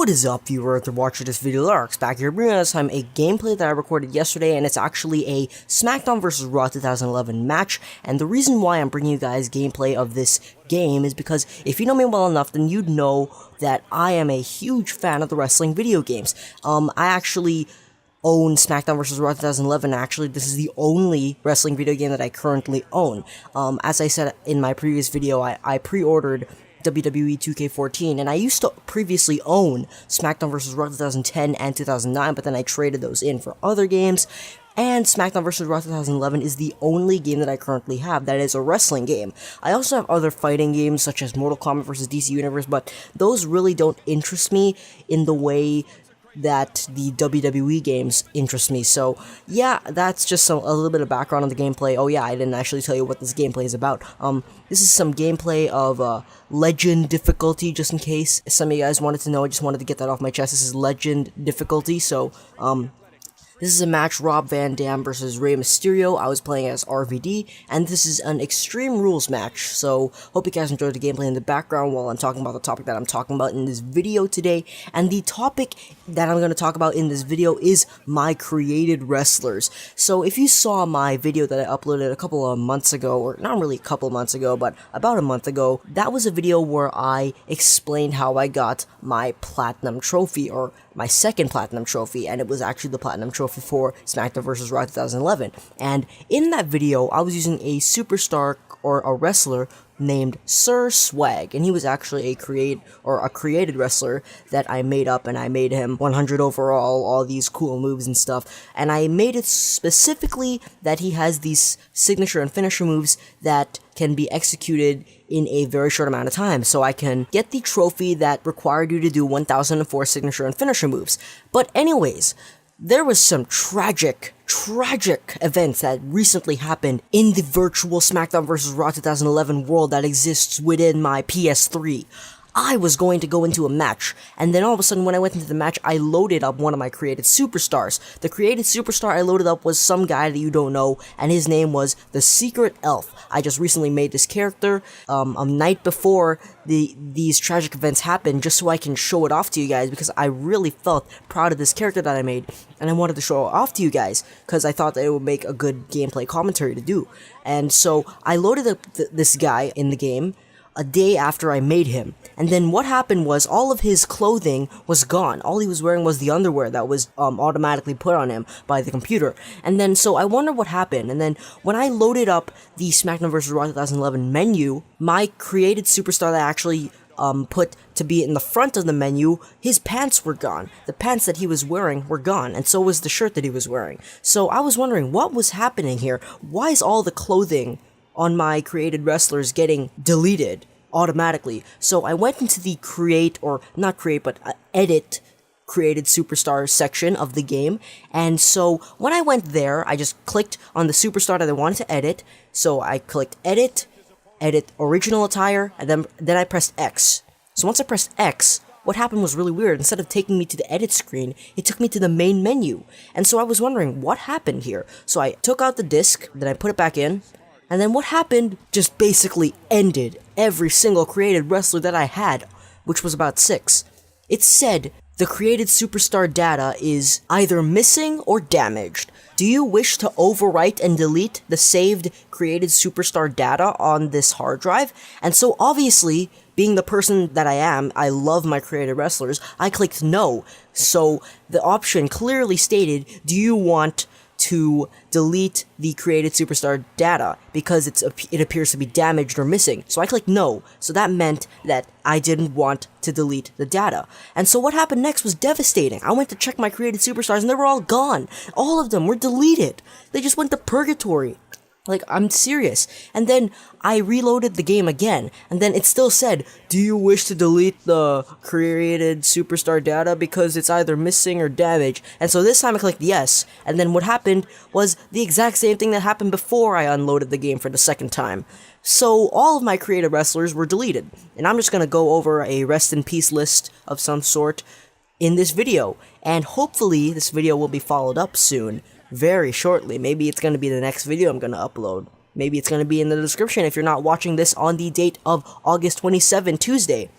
What is up, viewers or watching this video? Larks back here bringing us time a gameplay that I recorded yesterday, and it's actually a SmackDown vs. Raw 2011 match. And the reason why I'm bringing you guys gameplay of this game is because if you know me well enough, then you'd know that I am a huge fan of the wrestling video games. I actually own SmackDown vs. Raw 2011. Actually, this is the only wrestling video game that I currently own. As I said in my previous video, I pre-ordered WWE 2K14, and I used to previously own SmackDown vs. Raw 2010 and 2009, but then I traded those in for other games, and SmackDown vs. Raw 2011 is the only game that I currently have that is a wrestling game. I also have other fighting games, such as Mortal Kombat vs. DC Universe, but those really don't interest me in the way that the WWE games interest me. So yeah, that's just a little bit of background on the gameplay. Oh yeah, I didn't actually tell you what this gameplay is about. This is some gameplay of Legend difficulty, just in case some of you guys wanted to know. I just wanted to get that off my chest. This is Legend difficulty, so this is a match, Rob Van Dam versus Rey Mysterio. I was playing as RVD, and this is an Extreme Rules match, so hope you guys enjoyed the gameplay in the background while I'm talking about the topic that I'm talking about in this video today. And the topic that I'm going to talk about in this video is my created wrestlers. So if you saw my video that I uploaded a couple of months ago, or not really a couple of months ago, but about a month ago, that was a video where I explained how I got my Platinum Trophy, or my second Platinum Trophy, and it was actually the Platinum Trophy for SmackDown vs. Raw 2011. And in that video, I was using a superstar or a wrestler named Sir Swag, and he was actually a created wrestler that I made up, and I made him 100 overall, all these cool moves and stuff, and I made it specifically that he has these signature and finisher moves that can be executed in a very short amount of time, so I can get the trophy that required you to do 1004 signature and finisher moves. But anyways, there was some tragic events that recently happened in the virtual SmackDown vs. Raw 2011 world that exists within my PS3. I was going to go into a match, and then all of a sudden when I went into the match, I loaded up one of my created superstars. The created superstar I loaded up was some guy that you don't know, and his name was the Secret Elf. I just recently made this character a night before these tragic events happened, just so I can show it off to you guys, because I really felt proud of this character that I made, and I wanted to show it off to you guys, because I thought that it would make a good gameplay commentary to do. And so I loaded up this guy in the game a day after I made him, and then what happened was all of his clothing was gone. All he was wearing was the underwear that was automatically put on him by the computer. And then so I wonder what happened, and then when I loaded up the SmackDown vs. Raw 2011 menu, my created superstar that I actually put to be in the front of the menu, his pants were gone. The pants that he was wearing were gone, and so was the shirt that he was wearing. So I was wondering what was happening here. Why is all the clothing on my created wrestlers getting deleted automatically? So I went into the edit created superstars section of the game, and so when I went there, I just clicked on the superstar that I wanted to edit. So I clicked edit original attire, and then I pressed X. So once I pressed X, what happened was really weird. Instead of taking me to the edit screen, it took me to the main menu. And so I was wondering what happened here. So I took out the disc, then I put it back in, and then what happened just basically ended every single created wrestler that I had, which was about 6. It said, the created superstar data is either missing or damaged. Do you wish to overwrite and delete the saved created superstar data on this hard drive? And so obviously, being the person that I am, I love my created wrestlers, I clicked no. So the option clearly stated, do you want to delete the created superstar data because it appears to be damaged or missing. So I clicked no, so that meant that I didn't want to delete the data. And so what happened next was devastating. I went to check my created superstars and they were all gone. All of them were deleted. They just went to purgatory. Like, I'm serious. And then I reloaded the game again, and then it still said, do you wish to delete the created superstar data because it's either missing or damaged? And so this time I clicked yes, and then what happened was the exact same thing that happened before I unloaded the game for the second time. So all of my created wrestlers were deleted, and I'm just gonna go over a rest in peace list of some sort in this video, and hopefully this video will be followed up soon. Very shortly. Maybe it's going to be the next video I'm going to upload. Maybe it's going to be in the description if you're not watching this on the date of August 27, Tuesday.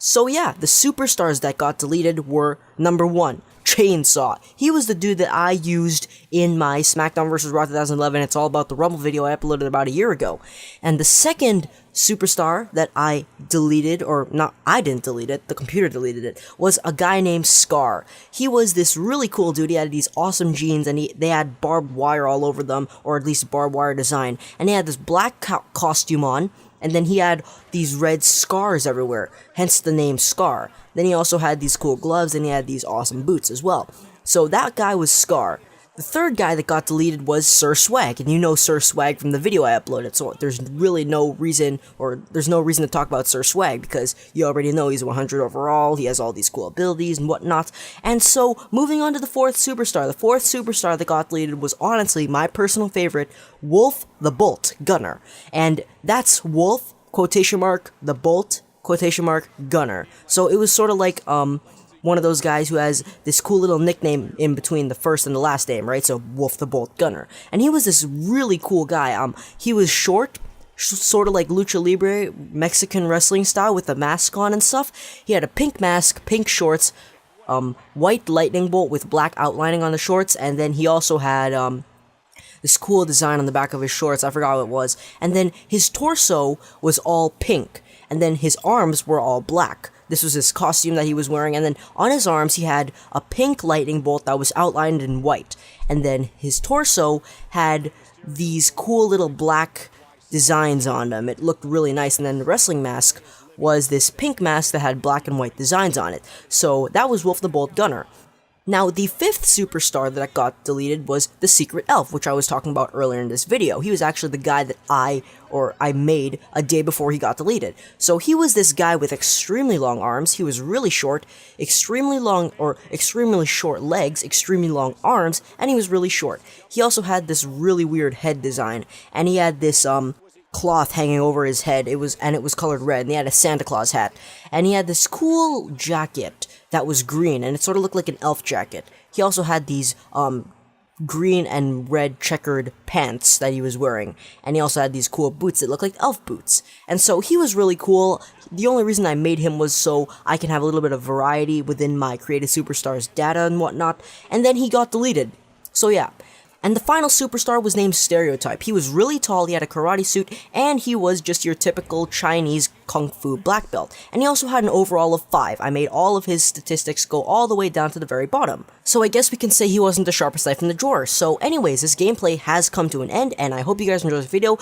So yeah, the superstars that got deleted were number 1, Chainsaw. He was the dude that I used in my SmackDown vs. Raw 2011 It's All About the Rumble video I uploaded about a year ago. And the second superstar that I deleted, or not, I didn't delete it, the computer deleted it, was a guy named Scar. He was this really cool dude. He had these awesome jeans, and they had barbed wire all over them, or at least barbed wire design. And he had this black costume on, and then he had these red scars everywhere, hence the name Scar. Then he also had these cool gloves, and he had these awesome boots as well. So that guy was Scar. The third guy that got deleted was Sir Swag, and you know Sir Swag from the video I uploaded, so there's really no reason, or there's no reason to talk about Sir Swag, because you already know he's 100 overall, he has all these cool abilities and whatnot. And so, moving on to the fourth superstar. The fourth superstar that got deleted was honestly my personal favorite, Wolf the Bolt Gunner. And that's Wolf, quotation mark, the Bolt, quotation mark, Gunner. So it was sort of like, one of those guys who has this cool little nickname in between the first and the last name, right? So, Wolf the Bolt Gunner. And he was this really cool guy. He was short, sort of like Lucha Libre, Mexican wrestling style with a mask on and stuff. He had a pink mask, pink shorts, white lightning bolt with black outlining on the shorts, and then he also had, this cool design on the back of his shorts, I forgot what it was. And then his torso was all pink, and then his arms were all black. This was his costume that he was wearing, and then on his arms he had a pink lightning bolt that was outlined in white. And then his torso had these cool little black designs on them. It looked really nice, and then the wrestling mask was this pink mask that had black and white designs on it. So that was Wolf the Bolt Gunner. Now, the fifth superstar that got deleted was the Secret Elf, which I was talking about earlier in this video. He was actually the guy that I made a day before he got deleted. So he was this guy with extremely long arms, he was really short, extremely short legs, extremely long arms, and he was really short. He also had this really weird head design, and he had this, cloth hanging over his head, it was colored red, and he had a Santa Claus hat, and he had this cool jacket that was green, and it sort of looked like an elf jacket. He also had these, green and red checkered pants that he was wearing, and he also had these cool boots that looked like elf boots. And so he was really cool. The only reason I made him was so I can have a little bit of variety within my Creative Superstars data and whatnot, and then he got deleted. So yeah. And the final superstar was named Stereotype. He was really tall, he had a karate suit, and he was just your typical Chinese kung fu black belt. And he also had an overall of 5. I made all of his statistics go all the way down to the very bottom. So I guess we can say he wasn't the sharpest knife in the drawer. So anyways, this gameplay has come to an end, and I hope you guys enjoyed this video.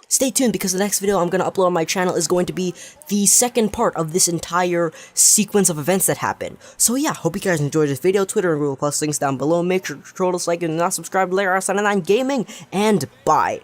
Stay tuned, because the next video I'm going to upload on my channel is going to be the second part of this entire sequence of events that happened. So yeah, hope you guys enjoyed this video. Twitter and Google Plus links down below. Make sure to control this like and not subscribe to Layer R79 Gaming, and bye.